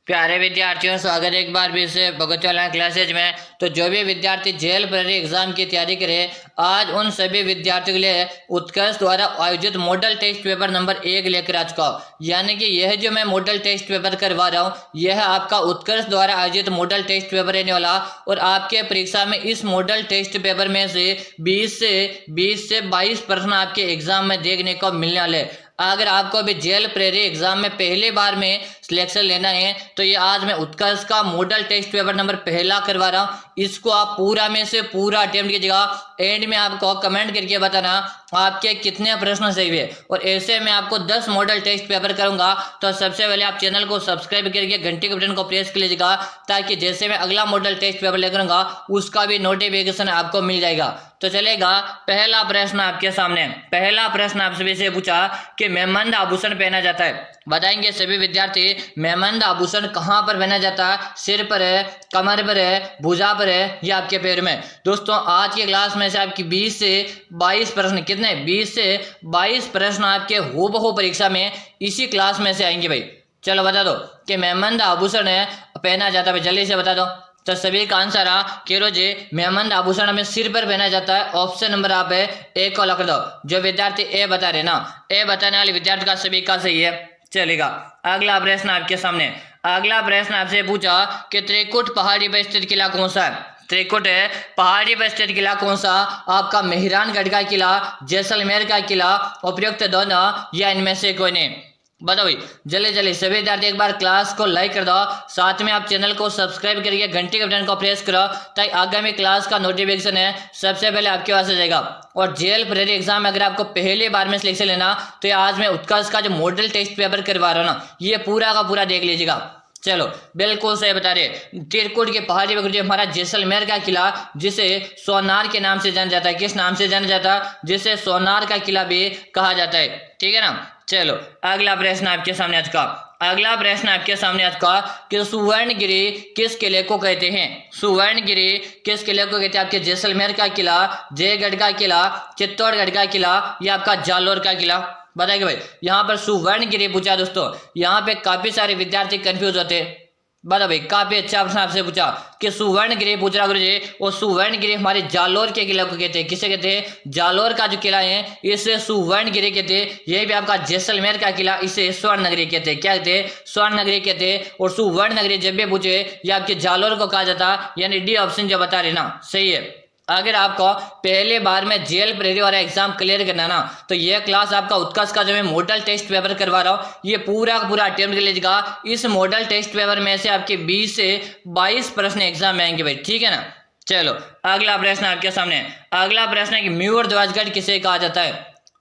प्यारे विद्यार्थियों, स्वागत है एक बार भी से भगत ऑनलाइन क्लासेज में। तो जो भी विद्यार्थी जेएल प्रेरी एग्जाम की तैयारी करे, आज उन सभी विद्यार्थियों के लिए उत्कर्ष द्वारा आयोजित मॉडल टेस्ट पेपर नंबर 1 लेकर आ चुका हूँ। यानी कि यह जो मैं मॉडल टेस्ट पेपर करवा रहा हूँ, यह आपका उत्कर्ष द्वारा आयोजित मॉडल टेस्ट पेपर रहने वाला। और आपके परीक्षा में इस मॉडल टेस्ट पेपर में से 20 से 22 प्रश्न आपके एग्जाम में देखने को मिलने वाले। अगर आपको अभी जेएल प्रेरी एग्जाम में पहली बार में सिलेक्शन लेना है तो ये आज मैं उत्कर्ष का मॉडल टेस्ट पेपर नंबर पहला करवा रहा हूँ। इसको आप पूरा में से पूरा अटेम्प्ट कीजिएगा। एंड में आपको कमेंट करके बताना आपके कितने प्रश्न सही हुए। और ऐसे में आपको 10 मॉडल टेस्ट पेपर करूंगा। तो सबसे पहले आप चैनल को सब्सक्राइब करके घंटे के बटन को प्रेस कर लीजिएगा, ताकि जैसे मैं अगला मॉडल टेस्ट पेपर लेकर आऊंगा उसका भी नोटिफिकेशन आपको मिल जाएगा। तो चलेगा, पहला प्रश्न आपके सामने। पहला प्रश्न आपसे से पूछा कि मेहमंद आभूषण पहना जाता है। बताएंगे सभी विद्यार्थी, मेहमंद आभूषण कहाँ पर पहना जाता है? सिर पर है, कमर पर है, भुजा पर है या आपके पैर में? दोस्तों, आज की क्लास में से आपकी 20 से 22 प्रश्न, कितने 20 से 22 प्रश्न आपके हूबहू परीक्षा में इसी क्लास में से आएंगे भाई। चलो बता दो कि मेहमंद आभूषण है पहना जाता है, जल्दी से बता दो। तो सभी का आंसर आ केरो जी, मेहमंद आभूषण हमें सिर पर पहना जाता है। ऑप्शन नंबर आप ए को लख दो। जो विद्यार्थी ए बता रहे ना, ए बताने वाले विद्यार्थी का सभी का सही है। चलेगा, अगला प्रश्न आपके सामने। अगला प्रश्न आपसे पूछा कि त्रिकुट पहाड़ी पर स्थित किला कौन सा है? त्रिकुट है पहाड़ी पर स्थित किला कौन सा? आपका मेहरानगढ़ का किला, जैसलमेर का किला, उपयुक्त दोनों या इनमें से कोई नहीं? बताओ भाई, जल्दी जल्दी सभी विद्यार्थी एक बार क्लास को लाइक कर दो, साथ में आप चैनल को सब्सक्राइब करके घंटे के बटन को प्रेस करो, ताकि आगामी क्लास का नोटिफिकेशन है सबसे पहले आपके पास आ जाएगा। और जेएल प्रेरी एग्जाम में अगर आपको पहली बार में सिलेक्शन लेना तो ये आज मैं उत्कर्ष का जो मॉडल टेस्ट पेपर करवा रहा हूँ ना, ये पूरा का पूरा देख लीजिएगा। चलो, बिल्कुल सही बता रहे। त्रिकुट के पहाड़ी पर जो हमारा जैसलमेर का किला, जिसे सोनार के नाम से जाना जाता है। किस नाम से जाना जाता है? जिसे सोनार का किला भी कहा जाता है। ठीक है ना। चलो, अगला प्रश्न आपके सामने आज का। अगला प्रश्न आपके सामने आज का कि सुवर्णगिरी किस किले को कहते हैं? सुवर्णगिरी किस किले को कहते हैं? आपके जैसलमेर का किला, जयगढ़ का किला, चित्तौड़गढ़ का किला या आपका जालोर का किला? बताइए भाई, यहाँ पर सुवर्णगिरी पूछा दोस्तों। यहाँ पे काफी सारे विद्यार्थी कंफ्यूज होते हैं। बता भाई, काफी अच्छा प्रश्न आपसे पूछा कि सुवर्णगिरी पूछ रहा गुरु जी। और सुवर्णगिरी हमारे जालोर के किले को कहते हैं। किसे कहते हैं? जालोर का जो किला है इसे सुवर्णगिरी कहते हैं। ये भी आपका जैसलमेर का किला, इसे स्वर्णनगरी कहते हैं। क्या कहते हैं? स्वर्णनगरी कहते हैं। और सुवर्णनगरी जब भी पूछे ये आपके जालोर को कहा जाता, यानी डी ऑप्शन जो बता रहे ना सही है। अगर आपको पहले बार में जेएल प्रेरी वाला एग्जाम क्लियर करना ना, तो यह क्लास आपका उत्कर्ष का जो मैं मॉडल टेस्ट पेपर करवा रहा हूँ, ये पूरा पूरा अटेम्प्ट कर लीजिएगा। इस मॉडल टेस्ट पेपर में से आपके 20 से 22 प्रश्न एग्जाम में आएंगे भाई। ठीक है ना। चलो, अगला प्रश्न आपके सामने। अगला प्रश्न है कि म्यूर ध्वजगढ़ किसे कहा जाता है?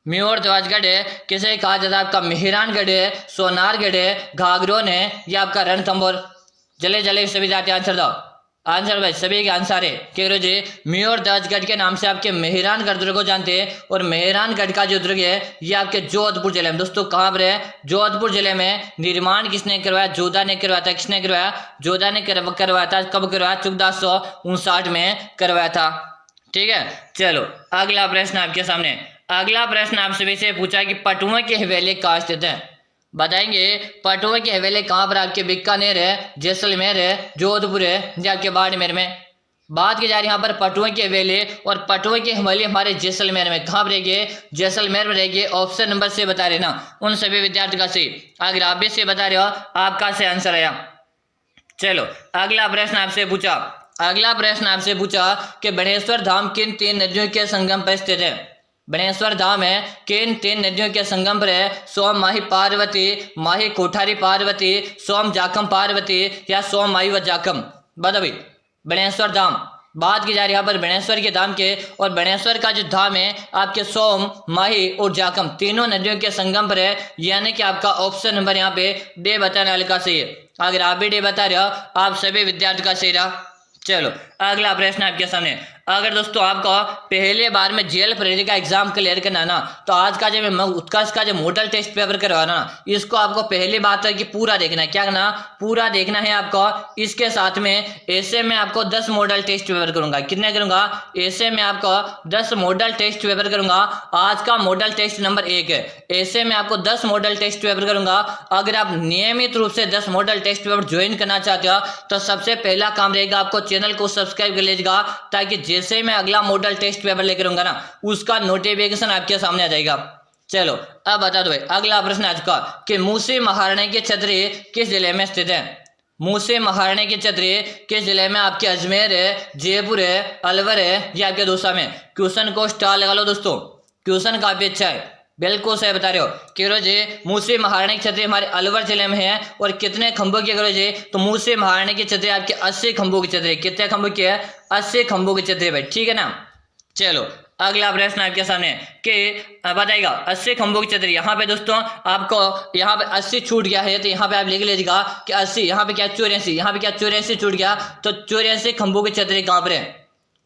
म्यूर ध्वजगढ़ है किसे कहा जाता है? आपका मेहरानगढ़ है, सोनारगढ़ है, घाघरोन है या आपका रणथंभौर? जल्दी जल्दी सभी जाते आंसर दो। आंसर भाई सभी के आंसर है कि जी म्यूर ध्वजगढ़ के नाम से आपके मेहरानगढ़ दुर्ग को जानते हैं। और मेहरानगढ़ का जो दुर्ग है ये आपके जोधपुर जिले में। दोस्तों, कहाँ पर है? जोधपुर जिले में। निर्माण किसने करवाया? जोधा ने करवाया था। किसने करवाया? जोधा ने करवाया था। कब करवाया? 1459 में करवाया था। ठीक है। चलो, अगला प्रश्न आपके सामने। अगला प्रश्न आपसे से पूछा कि पटुआ की हवेली कहाँ स्थित है? बताएंगे पटुआ की हवेली कहाँ पर? आपके बीकानेर है, जैसलमेर है, जोधपुर है या आपके बाड़मेर में? बात की जा रही है यहाँ पर पटुआ की हवेली। और पटुआ की हवेली हमारे जैसलमेर में। कहाँ पर रहेगी? जैसलमेर में रहेगी। ऑप्शन नंबर से बता रहे ना उन सभी विद्यार्थियों का सही। अगर आप भी से बता रहे हो, आपका से आंसर आया। चलो, अगला प्रश्न आपसे पूछा। अगला प्रश्न आपसे पूछा कि बनेश्वर धाम किन 3 नदियों के संगम पर स्थित है? बनेश्वर धाम है किन 3 नदियों के संगम पर है? सोम माही पार्वती, माही कोठारी पार्वती, सोम जाखम पार्वती या सोम माही व जाखम? बता भाई, बनेश्वर धाम। बात की जा रही है यहाँ पर बनेश्वर के धाम के। और बनेश्वर का जो धाम है आपके सोम, माही और जाखम तीनों नदियों के संगम पर है। यानी कि आपका ऑप्शन नंबर यहाँ पे डे बताने वाले का सही है। अगर आप भी डे बता रहे हो, आप सभी विद्यार्थी का सही रहा। चलो, अगला प्रश्न आपके सामने, अगर दोस्तों आपको पहले बार में जेल प्रेरी का एग्जाम क्लियर करना ना, तो आज का जो मैं उत्कर्ष का जो मॉडल टेस्ट पेपर करवाना ना, इसको आपको पहली बात है कि पूरा देखना है। क्या करना, पूरा देखना है आपको। इसके साथ में ऐसे में आपको 10 मॉडल टेस्ट पेपर करूंगा। कितने करूंगा, ऐसे में आपको 10 मॉडल टेस्ट पेपर करूंगा। आज का मॉडल टेस्ट नंबर 1 है, ऐसे में आपको 10 मॉडल टेस्ट पेपर करूंगा। अगर आप नियमित रूप से 10 मॉडल टेस्ट पेपर ज्वाइन करना चाहते हो तो सबसे पहला काम रहेगा आपको चैनल को सब्सक्राइब कर लीजिएगा, ताकि जैसे मैं अगला मॉडल टेस्ट पेपर लेकर आऊंगा ना, उसका नोटिफिकेशन आपके सामने आ जाएगा। चलो अब बता दो भाई, अगला प्रश्न आज का कि मूसी महाराणे की छतरी किस जिले में स्थित है। मूसी महाराणे की छतरी किस जिले में, आपके अजमेर है, जयपुर है, अलवर है या आपके दौसा में। क्वेश्चन को स्टार लगा लो दोस्तों, क्वेश्चन काफी अच्छा है, बिल्कुल सही बता रहे हो। करो जी मूसी महाराणे की छतरी हमारे अलवर जिले में है। और कितने खंभों की करो जी, तो मूसी महाराणे की छतरी आपके 80 खंभों की छतरी। कितने खंभों की है, 80 खंभों की छतरी भाई, ठीक है ना। चलो अगला प्रश्न आपके सामने कि बताइएगा 80 खंभों की छतरी। यहाँ पे दोस्तों आपको यहाँ पे 80 छूट गया है, तो यहाँ पे आप लिख लीजिएगा कि 80, यहाँ पे क्या 84, यहाँ पे क्या 84 छूट गया, तो 84 खंभों की छतरी कहाँ पर है,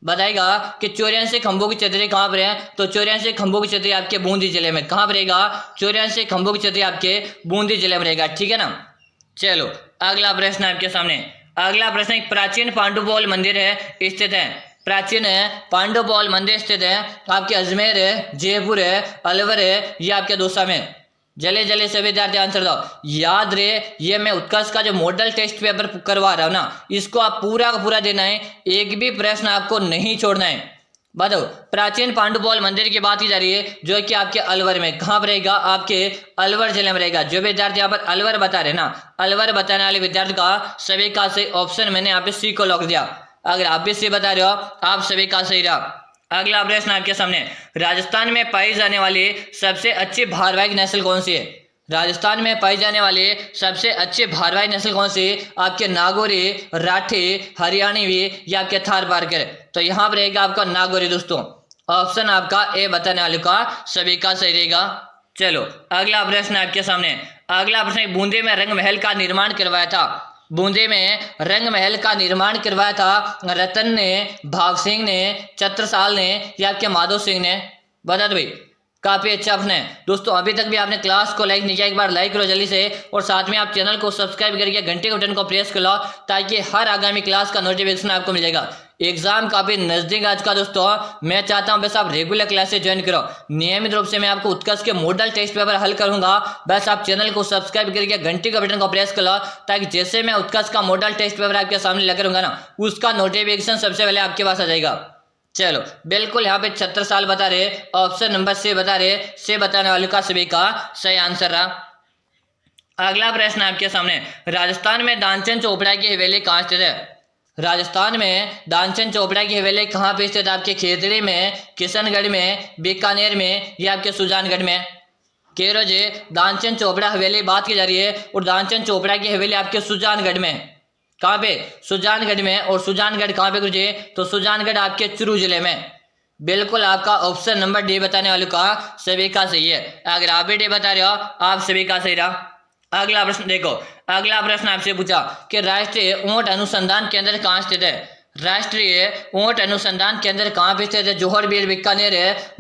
बताएगा कि 84 खंभों की छतरी कहाँ पर है। तो 84 खंभों की छतरी आपके बूंदी जिले में। कहाँ पर रहेगा, 84 खंभों की छतरी आपके बूंदी जिले में रहेगा, ठीक है ना। चलो अगला प्रश्न आपके सामने, अगला प्रश्न एक प्राचीन पांडुपोल मंदिर है स्थित है। प्राचीन है पांडुपोल मंदिर स्थित है आपके अजमेर है, जयपुर है, अलवर है या आपके दौसा में। जल्दी जल्दी से विद्यार्थी आंसर दो। याद रहे ये मैं उत्कर्ष का जो मॉडल टेस्ट पेपर करवा रहा हूं ना, इसको आप पूरा का पूरा देना है, एक भी प्रश्न आपको नहीं छोड़ना है। बताओ प्राचीन पांडुपोल मंदिर की बात की जा रही है, जो कि आपके अलवर में। कहाँ पर रहेगा, आपके अलवर जिले में रहेगा। जो विद्यार्थी यहाँ पर अलवर बता रहे ना, अलवर बताने वाले विद्यार्थी का सभी का सही ऑप्शन मैंने यहाँ पे सी को लॉक दिया। अगर आप भी सी बता रहे हो आप सभी का सही रहा। अगला प्रश्न आपके सामने, राजस्थान में पाई जाने वाली सबसे अच्छी भारवाही नस्ल कौन सी है। राजस्थान में पाई जाने वाली सबसे अच्छी भारवाही नस्ल कौन सी, आपके नागौरी, राठी, हरियाणवी या आपके थार पारकर। तो यहाँ पर रहेगा आपका नागौरी दोस्तों। ऑप्शन आपका ए बताने वाले का सभी का सही रहेगा। चलो अगला प्रश्न आपके सामने, अगला प्रश्न, बूंदी में रंग महल का निर्माण करवाया था। बूंदी में रंग महल का निर्माण करवाया था रतन ने, भाग सिंह ने, छत्रसाल ने या आपके माधव सिंह ने। बता दो भाई, काफी अच्छा आपने दोस्तों अभी तक भी आपने क्लास को लाइक नहीं किया, एक बार लाइक करो जल्दी से, और साथ में आप चैनल को सब्सक्राइब करके घंटे के बटन को प्रेस कर लो, ताकि हर आगामी क्लास का नोटिफिकेशन आपको मिल जाएगा। एग्जाम काफी नजदीक आज का दोस्तों, मैं चाहता हूं बस आप रेगुलर क्लासेस ज्वाइन करो। नियमित रूप से मैं आपको उत्कर्ष के मॉडल टेस्ट पेपर हल करूंगा। बस आप चैनल को सब्सक्राइब करके घंटे के बटन को प्रेस कर लो, ताकि जैसे मैं उत्कर्ष का मॉडल टेस्ट पेपर आपके सामने लेकर आऊंगा ना, उसका नोटिफिकेशन सबसे पहले आपके पास आ जाएगा। चलो बिल्कुल यहाँ पे छत्रसाल बता रहे, ऑप्शन नंबर से बता रहे, से बताने वाले का सभी का सही आंसर रहा। अगला प्रश्न आपके सामने, राजस्थान में दानचंद चोपड़ा की हवेली कहाँ स्थित है। राजस्थान में दानचंद चोपड़ा की हवेली कहाँ पे स्थित है, आपके खेतड़ी में, किशनगढ़ में, बीकानेर में या आपके सुजानगढ़ में। कह रहे जी दानचंद चोपड़ा हवेली बात की जा रही है, और दानचंद चोपड़ा की हवेली आपके सुजानगढ़ में। कहाँ पे, सुजानगढ़ में। और सुजानगढ़ कहाँ पे गुरुजी, तो सुजानगढ़ आपके चुरू जिले में। बिल्कुल आपका ऑप्शन नंबर डी बताने वाले का सभी का सही है। अगर आप भी डी बता रहे हो आप सभी का सही रहा। अगला प्रश्न देखो, अगला प्रश्न आपसे पूछा कि राष्ट्रीय ऊंट अनुसंधान केंद्र कहाँ स्थित है। राष्ट्रीय ऊंट अनुसंधान केंद्र कहाँ पे स्थित है, जोहर बीकानेर है,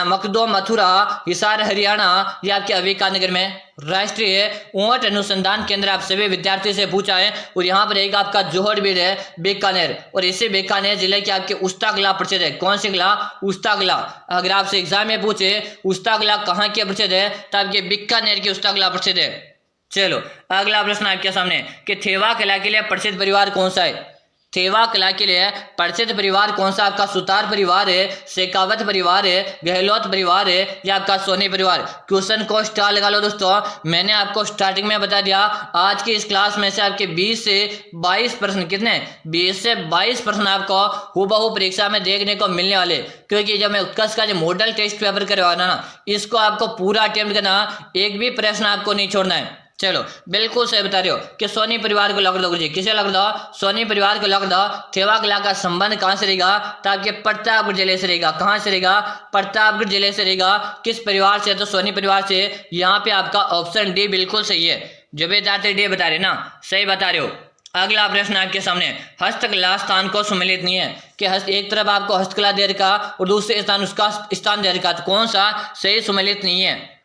मकदो मथुरा, हिसार हरियाणा या आपके बीकानेर में। राष्ट्रीय ऊंट अनुसंधान केंद्र आप सभी विद्यार्थी से पूछा है, और यहाँ पर रहेगा आपका जोहर है बीकानेर। और इसी बीकानेर जिले के आपके उस्ता किला प्रसिद्ध है। कौन सी किला, उस्ता किला। अगर आपसे एग्जाम में पूछे उस्ता किला कहाँ के प्रसिद्ध है, तो आपके बीकानेर के उस्ता किला प्रसिद्ध है। चलो अगला प्रश्न आपके सामने कि थेवा किला के लिए प्रसिद्ध परिवार कौन सा है। थेवा किला के लिए प्रसिद्ध परिवार कौन सा, आपका सुतार परिवार है, शेखावत परिवार है, गहलोत परिवार है या आपका सोनी परिवार। क्वेश्चन को स्टार लगा लो दोस्तों। मैंने आपको स्टार्टिंग में बता दिया आज की इस क्लास में से आपके 20 से 22 प्रश्न, कितने 20 से 22 प्रश्न आपको हूबहू परीक्षा में देखने को मिलने वाले, क्योंकि जब मैं उत्कर्ष का जो मॉडल टेस्ट पेपर करवाना ना, इसको आपको पूरा अटेम्प्ट करना, एक भी प्रश्न आपको नहीं छोड़ना है। चलो बिल्कुल सही बता रहे हो कि सोनी परिवार को लॉक दो जी। किसे लॉक दो, सोनी परिवार को लॉक दो। थेवा किला का संबंध कहां से रहेगा, तो आपके प्रतापगढ़ जिले से रहेगा। कहां से रहेगा, प्रतापगढ़ जिले से रहेगा। किस परिवार से, तो सोनी परिवार से। यहाँ पे आपका ऑप्शन डी बिल्कुल सही है। जो विद्यार्थी डी बता रहे ना, सही बता रहे हो। अगला प्रश्न आपके सामने, हस्तकला स्थान को सम्मिलित नहीं है कि एक तरफ आपको हस्तकला दे रखा और दूसरे स्थान उसका स्थान दे रखा, तो कौन सा सही सम्मिलित नहीं है?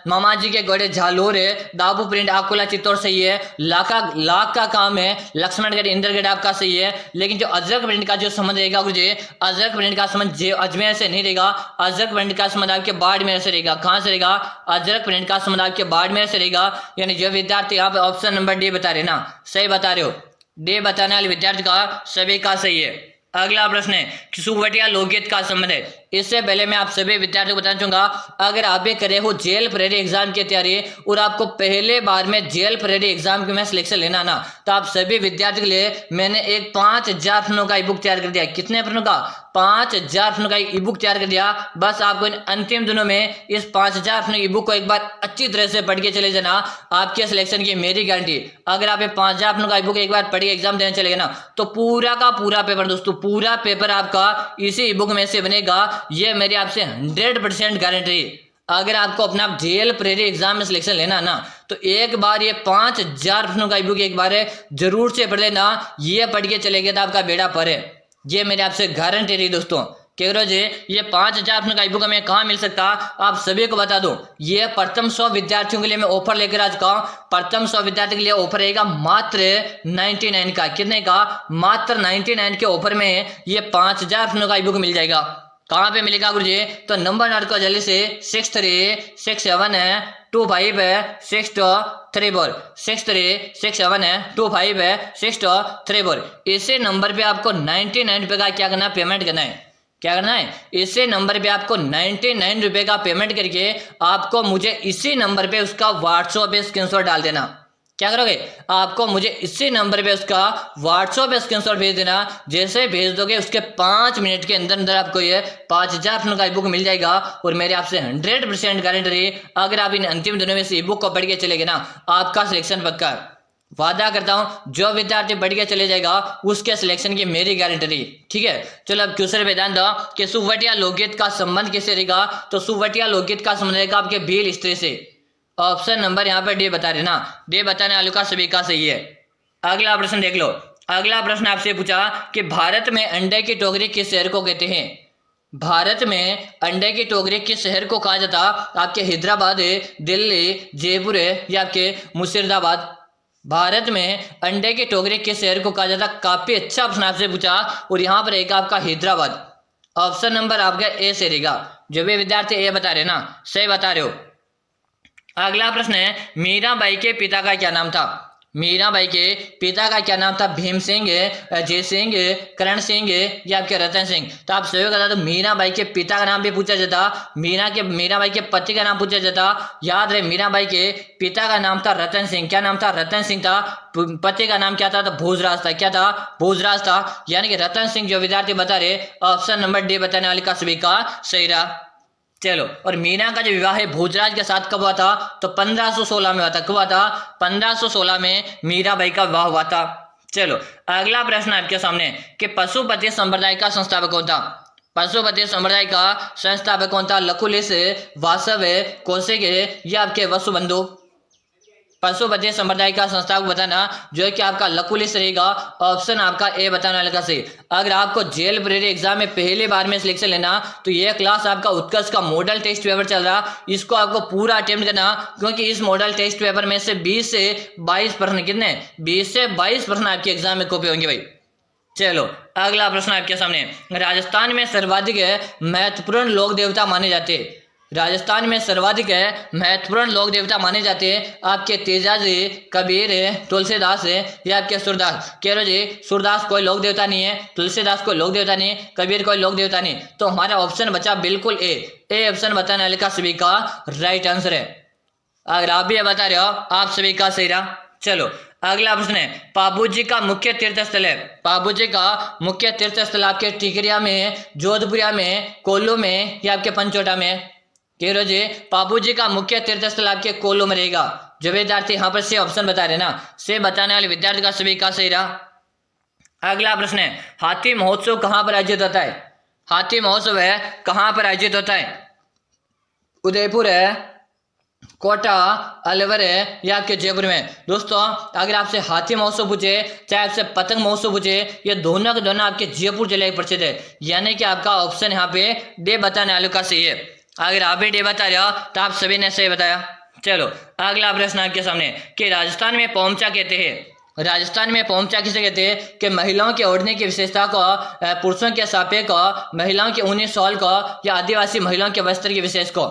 मामा जी के घोड़े झालोर है, दाबू प्रिंट आकुला चित्तौड़ सही है, लाख का काम है, लक्ष्मणगढ़ इंद्रगढ़ आपका सही है। लेकिन जो अजरक प्रिंट का जो संबंध रहेगा गुरुजी, अजरक प्रिंट का संबंध अजमेर से नहीं रहेगा, अजरक प्रिंट का संबंध आपके बाड़मेर से रहेगा। कहाँ से रहेगा? अजरक प्रिंट का संबंध आपके बाड़मेर से रहेगा। यानी जो विद्यार्थी आप ऑप्शन नंबर डी बता रहे ना, सही बता रहे हो, डी बताने वाले विद्यार्थी का सभी का सही है। अगला प्रश्न है कि सुवटिया लोकगीत का संबंध है। इससे पहले मैं आप सभी विद्यार्थियों को बताना चाहूंगा, अगर आप भी करे हो जेल प्रेरी एग्जाम की तैयारी और आपको पहले बार में जेल प्रेरी एग्जाम में सिलेक्शन लेना ना, तो आप सभी विद्यार्थियों के लिए मैंने एक 5000 प्रश्नों का ई बुक तैयार कर दिया। कितने प्रश्नों का? 5000 प्रश्नों का ई बुक तैयार कर दिया। बस आपको इन अंतिम दिनों में इस 5000 प्रश्नों ई बुक को एक बार अच्छी तरह से पढ़ के चले जाना, आपके सिलेक्शन की मेरी गारंटी। अगर आप ये 5000 प्रश्नों का ई बुक एक बार पढ़ के एग्जाम देने चले गए ना, तो पूरा का पूरा पेपर दोस्तों, पूरा पेपर आपका इसी ई बुक में से बनेगा। ये मेरी आपसे 100% गारंटी। अगर आपको अपना जेल प्रेरी एग्जाम में सिलेक्शन लेना ना, तो एक बार ये 5000 प्रश्नों का ई बुक एक बार जरूर से पढ़ लेना। ये पढ़ के चले गए तो आपका बेड़ा पर है, ये मेरी आपसे गारंटी रही दोस्तों। कह रहे जी ये 5000 प्रश्नों का ई बुक हमें कहाँ मिल सकता, आप सभी को बता दूं, ये प्रथम 100 विद्यार्थियों के लिए मैं ऑफर लेकर आ चुका हूँ। प्रथम 100 विद्यार्थियों के लिए ऑफर रहेगा मात्र 99 का। कितने का? मात्र 99 के ऑफर में ये 5000 प्रश्नों का ई बुक मिल जाएगा। कहाँ पे मिलेगा गुरुजी? तो नंबर नोट को जल्दी से 6367256234 6367256234। इसी नंबर पे आपको 99 रुपये का क्या करना है? पेमेंट करना है। क्या करना है? इसी नंबर पे आपको 99 रुपये का पेमेंट करके आपको मुझे इसी नंबर पे उसका व्हाट्सएप पे स्क्रीनशॉट डाल देना। क्या करोगे? आपको मुझे इसी नंबर पे उसका व्हाट्सएप पे स्क्रीनशॉट भेज देना। जैसे भेज दोगे उसके 5 मिनट के अंदर अंदर आपको ये 5000 प्रश्नों का ई बुक मिल जाएगा। और मेरे आपसे 100% गारंटी रही, अगर आप इन अंतिम दिनों में से ई बुक को पढ़ के चले गए ना, आपका सिलेक्शन पक्का है। वादा करता हूं, जो विद्यार्थी बढ़ के चले जाएगा उसके सिलेक्शन की मेरी गारंटी रही। ठीक है, चलो अब क्वेश्चन पे ध्यान दो कि सुवटिया लोकगीत का संबंध किससे रहेगा। तो सुवटिया लोकगीत का संबंध रहेगा आपके भील स्त्री से। ऑप्शन नंबर यहाँ पर डी बता रहे ना, डी बताने वालों का सभी का सही है। अगला प्रश्न देख लो। अगला प्रश्न आपसे पूछा कि भारत में अंडे की टोकरी किस शहर को कहते हैं? भारत में अंडे की टोकरी किस शहर को कहा जाता? आपके हैदराबाद है, दिल्ली, जयपुर है या आपके मुर्शिदाबाद? भारत में अंडे की टोकरी किस शहर को कहा जाता? काफी अच्छा प्रश्न आपसे पूछा और यहाँ पर रहेगा आपका हैदराबाद। ऑप्शन नंबर आपका ए से रहेगा। जो भी विद्यार्थी ए बता रहे ना, सही बता रहे हो। अगला प्रश्न है, मीराबाई के पिता का क्या नाम था? मीराबाई के पिता का क्या नाम था? भीम सिंह, जय सिंह, करण सिंह या आपके रतन सिंह? तो आप सभी बता दो, मीराबाई के पिता का नाम भी पूछा जाता, मीराबाई के पति का नाम पूछा जाता। याद रहे, मीराबाई के पिता का नाम था रतन सिंह। क्या नाम था? रतन सिंह था। पति का नाम क्या था? तो भोजराज था। क्या था? भोजराज था। यानी कि रतन सिंह जो विद्यार्थी बता रहे, ऑप्शन नंबर डी बताने वाले का सभी का सही रहा। चलो, और मीना का जो विवाह है भोजराज के साथ कब हुआ था? तो 1516 में हुआ था। कब हुआ था? 1516 में मीराबाई का विवाह हुआ था। चलो, अगला प्रश्न आपके सामने कि पशुपति संप्रदाय का संस्थापक कौन था? पशुपति संप्रदाय का संस्थापक कौन था? लकुलिश, वासव, कौशिक या आपके वसुबंधु? पशुपति संप्रदाय का संस्थापक बताना जो कि आपका लकुलिश रहेगा। ऑप्शन आपका ए बताने वाले का सही। अगर आपको जेल प्रेरी एग्जाम में पहली बार में सिलेक्शन लेना, तो यह क्लास आपका उत्कर्ष का मॉडल टेस्ट पेपर चल रहा, इसको आपको पूरा अटेम्प्ट करना, क्योंकि इस मॉडल टेस्ट पेपर में से 20 से 22 प्रश्न, कितने? 20 से 22 प्रश्न आपके एग्जाम में कॉपी होंगे भाई। चलो, अगला प्रश्न आपके सामने, राजस्थान में सर्वाधिक महत्वपूर्ण लोक देवता माने जाते हैं। राजस्थान में सर्वाधिक महत्वपूर्ण लोक देवता माने जाते हैं आपके तेजाजी, कबीर, तुलसीदास या आपके सूरदास। कह रहे जी सूरदास कोई लोक देवता नहीं है, तुलसीदास कोई लोक देवता नहीं, कबीर कोई लोक देवता नहीं। तो हमारा ऑप्शन बचा बिल्कुल ए ऑप्शन बताने वाले का सभी का राइट आंसर है। अगर आप भी बता रहे हो, आप सभी का सही रहा। चलो, अगला प्रश्न है, पाबूजी का मुख्य तीर्थ स्थल है। पाबूजी का मुख्य तीर्थ स्थल आपके टिकरिया में, जोधपुरिया में, कोल्लू में या आपके पंचोटा में? कह रहे जी पाबूजी का मुख्य तीर्थ स्थल आपके कोल्लू में रहेगा। जो विद्यार्थी यहाँ पर से ऑप्शन बता रहे ना, से बताने वाले विद्यार्थी का सभी का सही रहा। अगला प्रश्न है, हाथी महोत्सव कहाँ पर आयोजित होता है? हाथी महोत्सव है कहाँ पर आयोजित होता है? उदयपुर है, कोटा, अलवर है या आपके जयपुर में। दोस्तों अगर आपसे हाथी महोत्सव पूछे चाहे आपसे पतंग महोत्सव पूछे, ये दोनों के दोनों आपके जयपुर जिले के प्रसिद्ध है, यानी कि आपका ऑप्शन यहाँ पे डे बताने वालों का सही है। अगर आप भी डे बता रहे हो तो आप सभी ने सही बताया। चलो अगला प्रश्न आपके सामने कि राजस्थान में पोमचा कहते हैं। राजस्थान में पोमचा किसे कहते हैं कि महिलाओं के ओढ़ने की विशेषता को, पुरुषों के सापे को, महिलाओं के ऊनी शॉल को या आदिवासी महिलाओं के वस्त्र की विशेष को।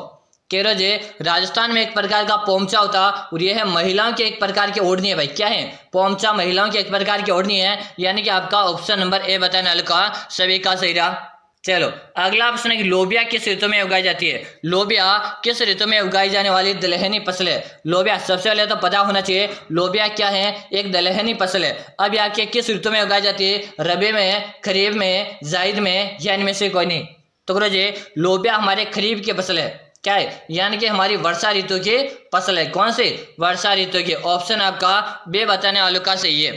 केरोजे राजस्थान में एक प्रकार का पोमचा होता और यह है महिलाओं के एक प्रकार की ओढ़नी है। भाई क्या है? पोमचा महिलाओं के एक प्रकार की ओढ़नी है, यानी कि आपका ऑप्शन नंबर ए बताने वाले का सभी का सही रहा। चलो अगला प्रश्न है कि लोबिया किस ऋतु में उगाई जाती है। लोबिया किस ऋतु में उगाई जाने वाली दलहनी फसल है। लोबिया सबसे पहले तो पता होना चाहिए लोबिया क्या है, एक दलहनी फसल है। अब यहाँ के किस ऋतु में उगाई जाती है, रबी में, खरीफ में, जायद में या इनमें से कोई नहीं। तो करो जी लोबिया हमारे खरीफ की फसल है, क्या है, यानी कि हमारी वर्षा ऋतु की फसल है। कौन सी? वर्षा ऋतु की। ऑप्शन आपका बे बताने वालों का सही है।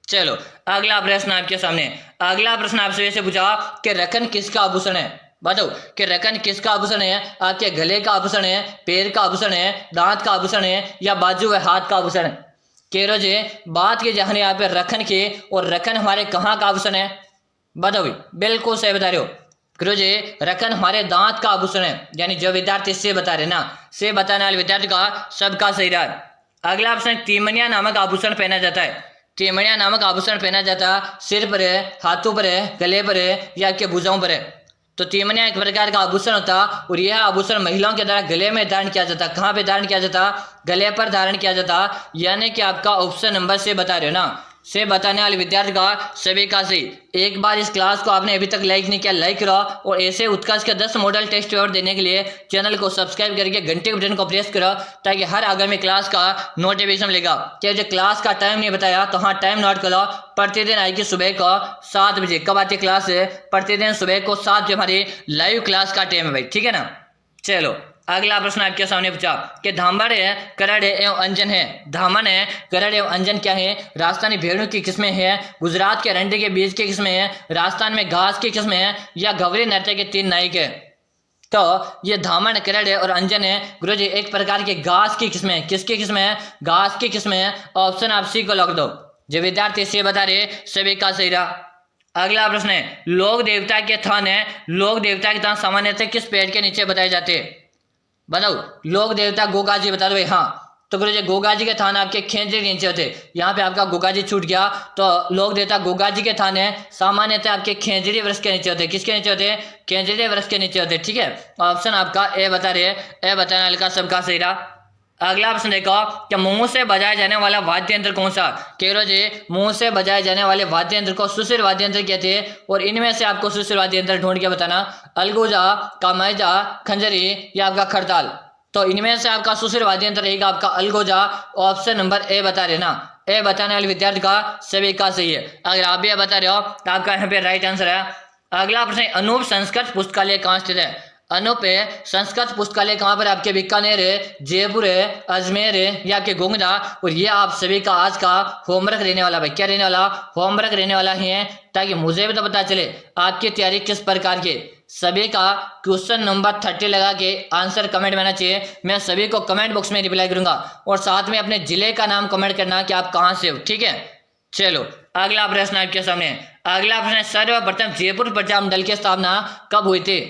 चलो अगला प्रश्न आपके सामने। अगला प्रश्न आपसे वैसे पूछा कि रखन किसका आभूषण है। बताओ कि रखन किसका आभूषण है। आपके गले का आभूषण है, पैर का आभूषण है, दांत का आभूषण है या बाजू व हाथ का आभूषण है। कह रहे जी बात की जहां यहाँ पे रखन की, और रखन हमारे कहाँ का आभूषण है। बताओ भाई, बिल्कुल सही बता रहे हो गुरुजी, रखन हमारे दांत का आभूषण है, यानी जो विद्यार्थी से बता रहे ना, से बताने वाले विद्यार्थी का सबका सही रहा। अगला प्रश्न, तीमनिया नामक आभूषण पहना जाता है। तीमनिया नामक आभूषण पहना जाता सिर पर है, हाथों पर है, गले पर है या आपके भुजाओं पर है। तो तीमनिया एक प्रकार का आभूषण होता और यह आभूषण महिलाओं के द्वारा गले में धारण किया जाता। कहाँ पे धारण किया जाता? गले पर धारण किया जाता, यानी कि आपका ऑप्शन नंबर से बता रहे हो ना, से बताने वाले विद्यार्थी का सभी का सही। एक बार इस क्लास को आपने अभी तक लाइक नहीं किया, लाइक करो और ऐसे उत्कर्ष के 10 मॉडल टेस्ट पेपर देने के लिए चैनल को सब्सक्राइब करके घंटे बटन को प्रेस करो, ताकि हर आगामी क्लास का नोटिफिकेशन मिलेगा। क्या जो क्लास का टाइम नहीं बताया तो हाँ टाइम नोट करो। प्रतिदिन आएगी सुबह को 7 बजे। कब आती क्लास है? प्रतिदिन सुबह को 7 बजे हमारी लाइव क्लास का टाइम है भाई, ठीक है ना। चलो अगला प्रश्न आपके सामने पूछा कि धामण है, करड़ है एवं अंजन है। धामण है, करड़ एवं अंजन क्या है? राजस्थानी भेड़ों की किस्में हैं, गुजरात के रंडे के बीज की किस्में हैं, राजस्थान में घास की किस्में हैं या घवरी नृत्य के 3 नायक है। तो ये धामण, करड़ है और अंजन है गुरुजी एक प्रकार के घास की किस्में हैं। किसकी किस्में हैं? घास की किस्में हैं। ऑप्शन आप सी को लग दो। जो विद्यार्थी से बता रहे सभी का सही रहा। अगला प्रश्न है, लोक देवता के थान है। लोक देवता के थान सामान्यतः किस पेड़ के नीचे बताए जाते हैं। बताओ, लोक देवता गोगा जी बता दो भाई। हाँ तो गुरु जी गोगा जी के थान आपके खेजड़ी के नीचे होते। यहाँ पे आपका गोगा जी छूट गया, तो लोक देवता गोगा जी के थान है सामान्यतः आपके खेजड़ी वृक्ष के नीचे होते। किसके नीचे होते? खेजड़ी वृक्ष के नीचे होते, ठीक है। ऑप्शन आपका ए बता रहे हैं, ए बताने वाले का सबका सही रहा। अगला प्रश्न देखो कि मुंह से बजाया जाने वाला वाद्य यंत्र कौन सा। केरो जी मुंह से बजाए जाने वाले वाद्य यंत्र को सुशिर वाद्य यंत्र कहते हैं, और इनमें से आपको सुशिर वाद्य यंत्र ढूंढ के बताना। अलगोजा, कामायजा, खंजरी या आपका खड़ताल। तो इनमें से आपका सुशिर वाद्य यंत्र रहेगा आपका अलगोजा। ऑप्शन नंबर ए बता रहे ना, ए बताने वाले विद्यार्थी का सभी का सही है। अगर आप भी बता रहे हो तो आपका यहाँ पे राइट आंसर है। अगला प्रश्न, अनूप संस्कृत पुस्तकालय कहाँ स्थित है। अनूप है संस्कृत पुस्तकालय कहाँ पर? आपके बीकानेर है, जयपुर है, अजमेर है या आपके गोंगदा। और ये आप सभी का आज का होमवर्क रहने वाला। भाई क्या रहने वाला? होमवर्क रहने वाला है, ताकि मुझे भी तो पता चले आपकी तैयारी किस प्रकार की। सभी का क्वेश्चन नंबर 30 लगा के आंसर कमेंट में आना चाहिए। मैं सभी को कमेंट बॉक्स में रिप्लाई करूंगा, और साथ में अपने जिले का नाम कमेंट करना कि आप कहाँ से हो, ठीक है। चलो अगला प्रश्न आपके सामने। अगला प्रश्न, सर्वप्रथम जयपुर प्रजा मंडल की स्थापना कब हुई थी।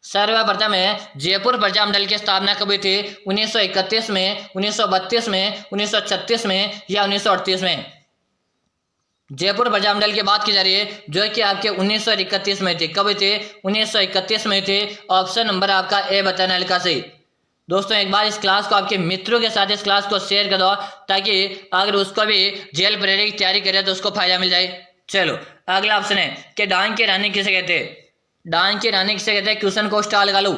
सर्वप्रथम है जयपुर प्रजा मंडल की स्थापना कब हुई थी? 1931 में, 1932 में, 1936 में या 1938 में। जयपुर प्रजा मंडल की बात की जा रही है, जो कि आपके 1931 में थी। कब हुई थी? 1931 में थी। ऑप्शन नंबर आपका ए बताने वाले का सही। दोस्तों एक बार इस क्लास को आपके मित्रों के साथ इस क्लास को शेयर कर दो, ताकि अगर उसको भी जेल प्रेरणा की तैयारी करे तो उसको फायदा मिल जाए। चलो अगला ऑप्शन है कि डांग की रानी किसे कहते हैं। डांग की रानी किसे कहते हैं? क्वेश्चन को स्टार लगा लो।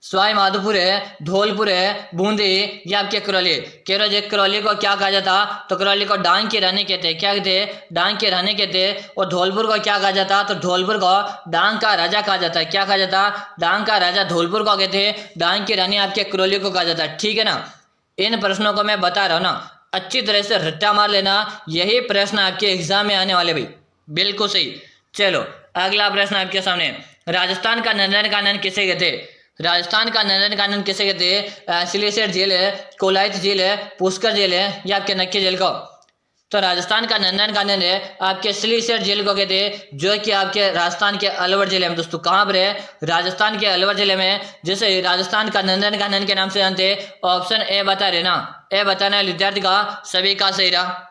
सवाई माधोपुर है, धौलपुर है, बूंदी या आपके करौली। करौली को क्या कहा जाता? तो करौली को डांग की रानी कहते हैं। क्या कहते हैं? डांग की रानी कहते हैं। और धौलपुर को क्या कहा जाता? तो धौलपुर को डांग का राजा कहा जाता है। क्या कहा जाता? डांग का राजा धौलपुर को कहते हैं। डांग की रानी आपके करौली को कहा जाता है, ठीक है ना। इन प्रश्नों को मैं बता रहा हूँ ना, अच्छी तरह से रट्टा मार लेना, यही प्रश्न आपके एग्जाम में आने वाले भाई, बिल्कुल सही। चलो अगला प्रश्न आपके सामने, राजस्थान का नंदनकानन किसे कहते हैं। राजस्थान का नंदन कानन किसे कहते हैं? सिलीसेट झील है, कोलायत झील है, पुष्कर झील है या आपके नक्की झील को? तो राजस्थान का नंदन कानन है आपके सिलीसेट झील को कहते हैं, जो कि आपके राजस्थान के अलवर जिले में दोस्तों कहाँ पर है? राजस्थान के अलवर जिले में, जिसे राजस्थान का नंदन कानन के नाम से जानते हैं। ऑप्शन ए बता रहे ना, ए बताना विद्यार्थी का सभी का सही रहा।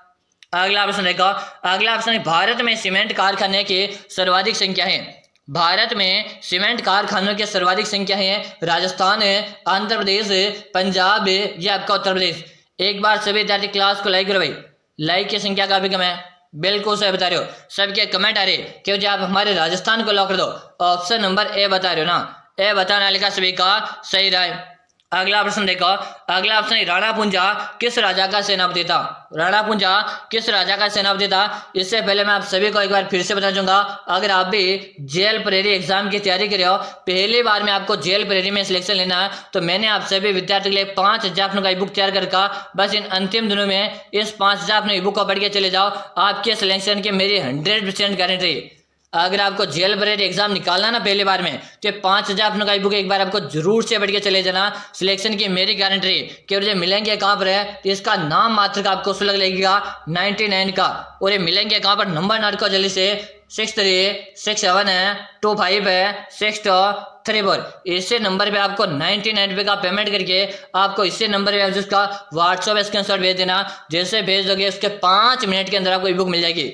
अगला प्रश्न देखो, अगला प्रश्न है, भारत में सीमेंट कारखाने की सर्वाधिक संख्या है। भारत में सीमेंट कारखानों की सर्वाधिक संख्या है राजस्थान है, आंध्र प्रदेश है, पंजाब है या आपका उत्तर प्रदेश? एक बार सभी विद्यार्थी क्लास को लाइक करो भाई, लाइक की संख्या काफी कम है। बिल्कुल सही बता रहे हो, सबके कमेंट आ रहे क्योंकि आप हमारे राजस्थान को लॉक कर दो। ऑप्शन नंबर ए बता रहे हो ना, ए बताना लिखा सभी का सही रहा है। अगला प्रश्न देखो, अगला प्रश्न, राणा पुंजा किस राजा का सेनापति था? राणा पुंजा किस राजा का सेनापति था? इससे पहले मैं आप सभी को एक बार फिर से बता दूंगा, अगर आप भी जेल प्रेरी एग्जाम की तैयारी कर रहे हो, पहली बार में आपको जेल प्रेरी में सिलेक्शन लेना है, तो मैंने आप सभी विद्यार्थियों के लिए 5000 अपनों का ई बुक तैयार कर रखा। बस इन अंतिम दिनों में इस 5000 अपने ई बुक को पढ़ के चले जाओ, आपके सिलेक्शन की मेरी 100% गारंटी। अगर आपको जेल ब्रेड एग्जाम निकालना ना पहली बार में, तो 5000 अपनों का ई बुक एक बार आपको जरूर से पढ़ के चले जाना, सिलेक्शन की मेरी गारंटी। कि मुझे मिलेंगे कहाँ पर है, तो इसका नाम मात्र का आपको शुल्क लगेगा 99 का। और ये मिलेंगे कहाँ पर? नंबर नोट को जल्दी से, 6367 है, 25 है, 6234। इसी नंबर पे आपको 99 रुपये का पेमेंट करके आपको इसी नंबर पे जिसका व्हाट्सएप स्क्रीनशॉट भेज देना। जैसे भेज दोगे उसके 5 मिनट के अंदर आपको ई बुक मिल जाएगी,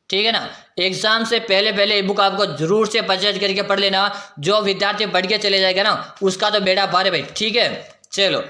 ठीक है ना। एग्जाम से पहले ई बुक आपको जरूर से परचेज करके पढ़ लेना। जो विद्यार्थी पढ़ के चले जाएगा ना, उसका तो बेड़ा पार है भाई, ठीक है। चलो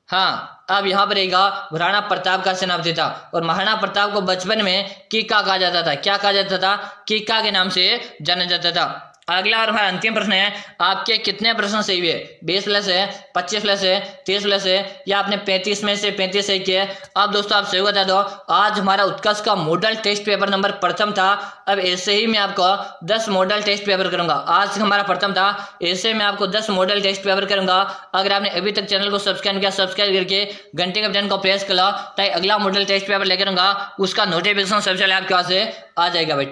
हाँ, अब यहाँ पर रहेगा महाराणा प्रताप का सेनापति था, और महाराणा प्रताप को बचपन में कीका कहा जाता था। क्या कहा जाता था? कीका के नाम से जाना जाता था। अगला और हमारा अंतिम प्रश्न है, आपके कितने प्रश्न सही हुए? 20 प्लस है, 25 प्लस है, 30 प्लस है या आपने 35 में से 35 सही किए? अब दोस्तों आप सही बता दो, आज हमारा उत्कर्ष का मॉडल टेस्ट पेपर नंबर प्रथम था। अब ऐसे ही मैं आपको 10 मॉडल टेस्ट पेपर करूंगा। आज हमारा प्रथम था, ऐसे मैं आपको 10 मॉडल टेस्ट पेपर करूंगा। अगर आपने अभी तक चैनल को सब्सक्राइब किया, सब्सक्राइब करके घंटे के बटन को प्रेस कर लो, ताकि अगला मॉडल टेस्ट पेपर लेकर आऊंगा उसका नोटिफिकेशन सबसे पहले आपके पास आ जाएगा भाई।